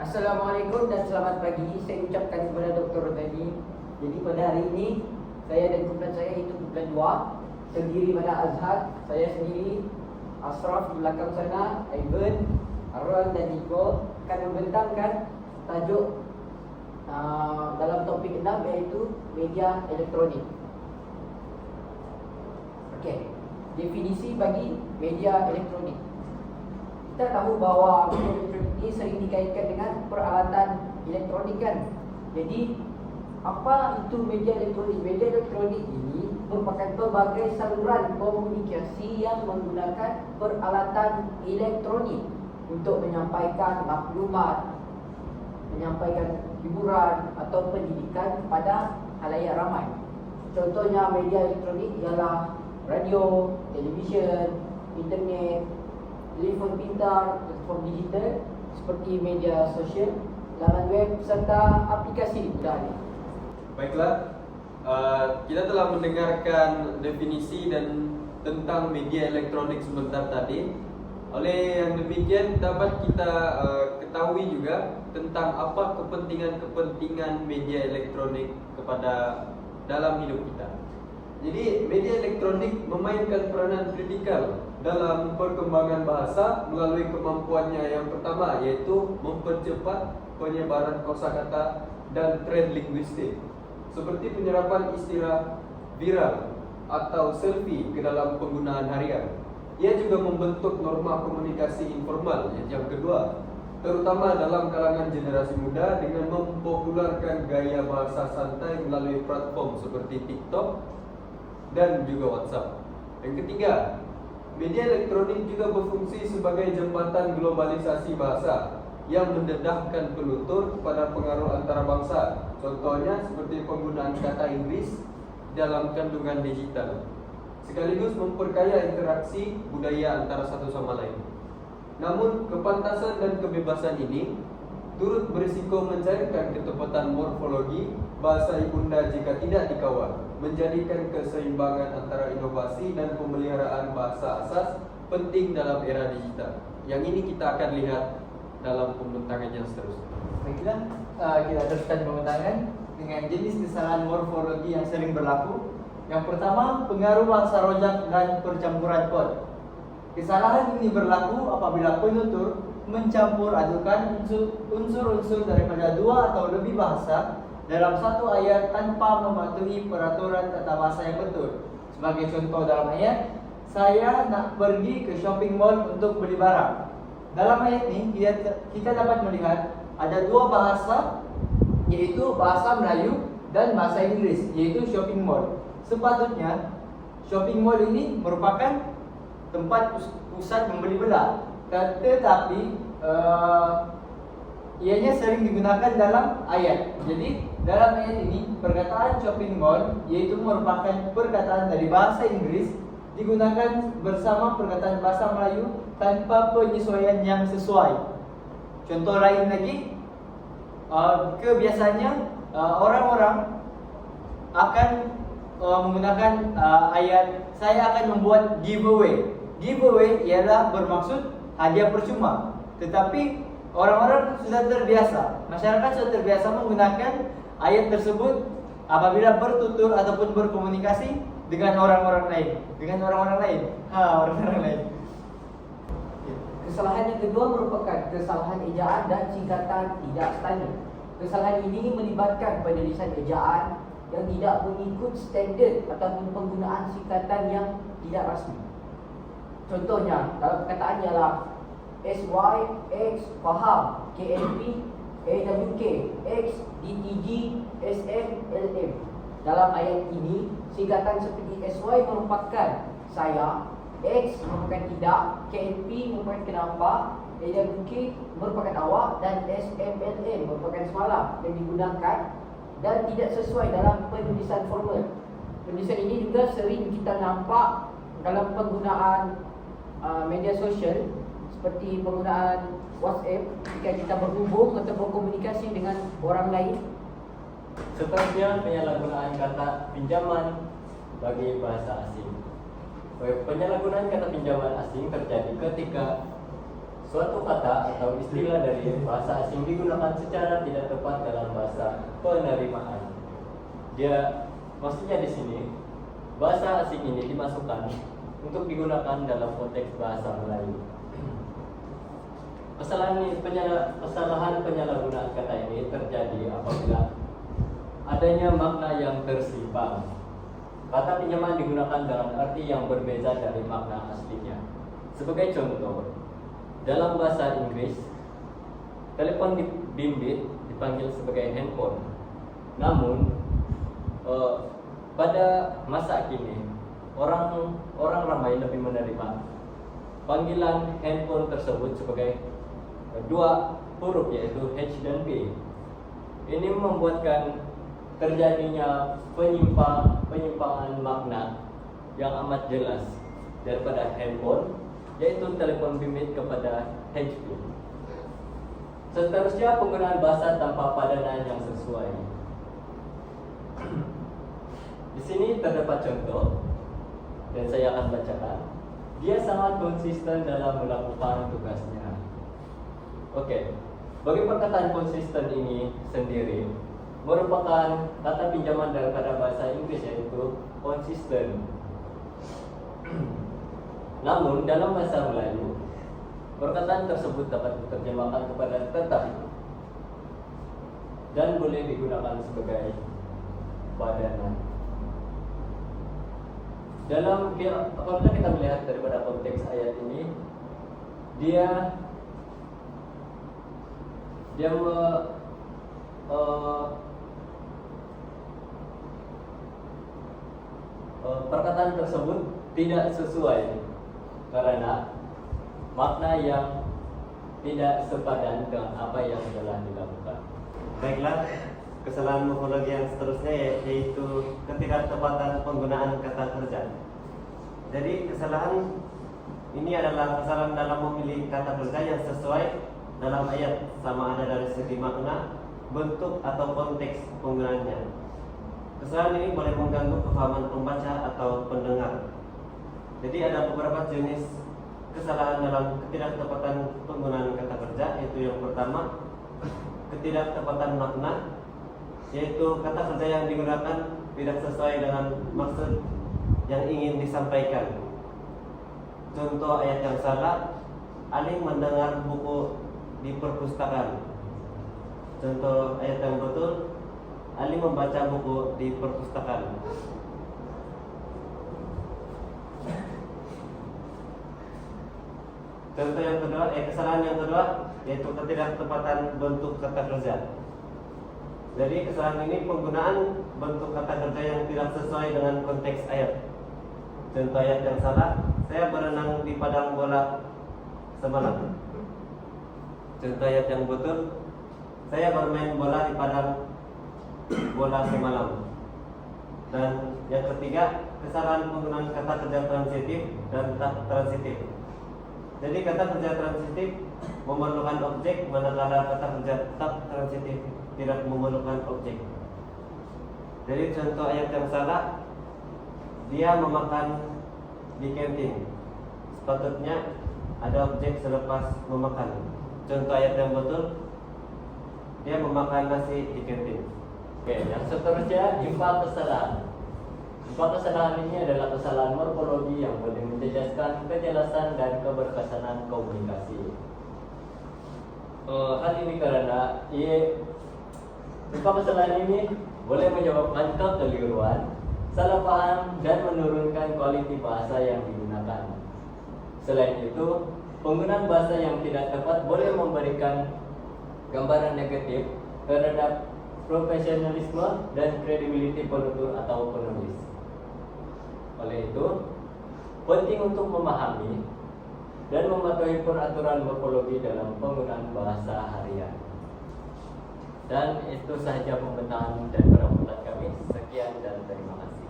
Assalamualaikum dan selamat pagi. Saya ucapkan kepada Dr. Rodani. Jadi pada hari ini saya dan kumpulan saya itu kumpulan 2 terdiri pada Azhar, saya sendiri, Ashraf di belakang sana, Ivan, Arwan dan Nico akan membentangkan tajuk dalam topik 6 iaitu media elektronik. Okey, definisi bagi media elektronik. Kita tahu bahawa media elektronik ini sering dikaitkan dengan peralatan elektronik kan. Jadi apa itu media elektronik? Media elektronik ini merupakan pelbagai saluran komunikasi yang menggunakan peralatan elektronik untuk menyampaikan maklumat, menyampaikan hiburan atau pendidikan kepada khalayak ramai. Contohnya media elektronik ialah radio, televisyen, internet, telefon pintar, telefon digital seperti media sosial, laman web serta aplikasi mudah. Baiklah, kita telah mendengarkan definisi dan tentang media elektronik sebentar tadi. Oleh yang demikian dapat kita ketahui juga tentang apa kepentingan media elektronik kepada dalam hidup kita. Jadi media elektronik memainkan peranan kritikal dalam perkembangan bahasa melalui kemampuannya yang pertama iaitu mempercepat penyebaran kosakata dan tren linguistik, seperti penyerapan istilah viral atau selfie ke dalam penggunaan harian. Ia juga membentuk norma komunikasi informal yang kedua, terutama dalam kalangan generasi muda dengan mempopularkan gaya bahasa santai melalui platform seperti TikTok dan juga WhatsApp. Yang ketiga, media elektronik juga berfungsi sebagai jembatan globalisasi bahasa yang mendedahkan penutur pada pengaruh antarabangsa. Contohnya seperti penggunaan kata Inggris dalam kandungan digital, sekaligus memperkaya interaksi budaya antara satu sama lain. Namun, kepantasan dan kebebasan ini turut berisiko mencairkan ketepatan morfologi bahasa ibunda jika tidak dikawal, menjadikan keseimbangan antara inovasi dan pemeliharaan bahasa asas penting dalam era digital. Yang ini kita akan lihat dalam pembentangan yang seterusnya. Baiklah, kita teruskan pembentangan dengan jenis kesalahan morfologi yang sering berlaku. Yang pertama, pengaruh bangsa rojak dan percampuran kod. Kesalahan ini berlaku apabila penutur mencampur adukan unsur-unsur daripada 2 atau lebih bahasa dalam satu ayat tanpa mematuhi peraturan tata bahasa yang betul. Sebagai contoh dalam ayat, saya nak pergi ke shopping mall untuk beli barang. Dalam ayat ini kita dapat melihat ada 2 bahasa, yaitu bahasa Melayu dan bahasa Inggris, yaitu shopping mall. Sepatutnya shopping mall ini merupakan tempat pusat membeli belah, tetapi ianya sering digunakan dalam ayat. Jadi dalam ayat ini perkataan shopping mall, yaitu merupakan perkataan dari bahasa Inggris, digunakan bersama perkataan bahasa Melayu tanpa penyesuaian yang sesuai. Contoh lain lagi, kebiasaannya orang-orang akan menggunakan ayat saya akan membuat giveaway. Giveaway ialah bermaksud hadiah percuma. Tetapi orang-orang sudah terbiasa, masyarakat sudah terbiasa menggunakan ayat tersebut apabila bertutur ataupun berkomunikasi dengan orang-orang lain. Kesalahan yang kedua merupakan kesalahan ejaan dan singkatan tidak standard. Kesalahan ini melibatkan penulisan ejaan yang tidak mengikut standard ataupun penggunaan singkatan yang tidak rasmi. Contohnya dalam perkataan ialah SY, X, faham, KLP, AWK, X, DTG, SM, LM. Dalam ayat ini, singkatan seperti SY merupakan saya, X merupakan tidak, KLP merupakan kenapa, AWK merupakan awak dan SMLM merupakan semalam yang digunakan dan tidak sesuai dalam penulisan formal. Penulisan ini juga sering kita nampak dalam penggunaan media sosial seperti penggunaan WhatsApp jika kita berhubung atau berkomunikasi dengan orang lain. Seterusnya, penyalahgunaan kata pinjaman bagi bahasa asing. Penyalahgunaan kata pinjaman asing terjadi ketika suatu kata atau istilah dari bahasa asing digunakan secara tidak tepat dalam bahasa penerimaan. Maksudnya di sini bahasa asing ini dimasukkan untuk digunakan dalam konteks bahasa Melayu. Kesalahan penyalahgunaan kata ini terjadi apabila adanya makna yang tersimpang. Kata pinjaman digunakan dalam arti yang berbeda dari makna aslinya. Sebagai contoh, dalam bahasa Inggris, telepon bimbit dipanggil sebagai handphone. Namun, pada masa kini, orang ramai lebih menerima panggilan handphone tersebut sebagai dua huruf, yaitu H dan B. Ini membuatkan terjadinya penyimpangan makna yang amat jelas daripada handphone, yaitu telepon bimbit, kepada HP. Seterusnya, penggunaan bahasa tanpa padanan yang sesuai. Di sini terdapat contoh dan saya akan bacakan. Dia sangat konsisten dalam melakukan tugasnya. Oke, bagi perkataan konsisten ini sendiri merupakan kata pinjaman daripada bahasa Inggris, yaitu konsisten. Namun dalam bahasa Melayu, perkataan tersebut dapat diterjemahkan kepada tetap dan boleh digunakan sebagai padanan. Apabila kita melihat daripada konteks ayat ini, perkataan tersebut tidak sesuai karena makna yang tidak sepadan dengan apa yang telah dilakukan. Baiklah, kesalahan morfologi yang seterusnya yaitu ketidaktepatan penggunaan kata kerja. Jadi kesalahan ini adalah kesalahan dalam memilih kata kerja yang sesuai dalam ayat, sama ada dari segi makna, bentuk atau konteks penggunaannya. Kesalahan ini boleh mengganggu kefahaman pembaca atau pendengar. Jadi ada beberapa jenis kesalahan dalam ketidaktepatan penggunaan kata kerja, yaitu yang pertama, ketidaktepatan makna, yaitu kata kerja yang digunakan tidak sesuai dengan maksud yang ingin disampaikan. Contoh ayat yang salah, Ali mendengar buku di perpustakaan. Contoh ayat yang betul, Ali membaca buku di perpustakaan. Contoh yang kedua, kesalahan yang kedua, yaitu ketidaktepatan bentuk kata kerja. Jadi kesalahan ini penggunaan bentuk kata kerja yang tidak sesuai dengan konteks ayat. Contoh ayat yang salah, saya berenang di padang bola semalam. Contoh ayat yang betul, saya bermain bola di padang bola semalam. Dan yang ketiga, kesalahan penggunaan kata kerja transitif dan tak transitif. Jadi kata kerja transitif memerlukan objek, manakala kata kerja tak transitif tidak memerlukan objek. Jadi contoh ayat yang salah, dia memakan di kantin. Sepatutnya ada objek selepas memakan. Contoh ayat yang betul, dia memakan nasi di kantin. Oke, yang seterusnya, impa kesalahan. Impa kesalahan ini adalah kesalahan morfologi yang boleh menjejaskan kejelasan dan keberkesanan komunikasi. Hal ini karena impa kesalahan ini boleh menyebabkan kekeliruan, salah paham, dan menurunkan kualitas bahasa yang digunakan. Selain itu, penggunaan bahasa yang tidak tepat boleh memberikan gambaran negatif terhadap profesionalisme dan kredibilitas penutur atau penulis. Oleh itu, penting untuk memahami dan mematuhi peraturan morfologi dalam penggunaan bahasa harian. Dan itu sahaja pembentahan daripada pembuat kami. Sekian dan terima kasih.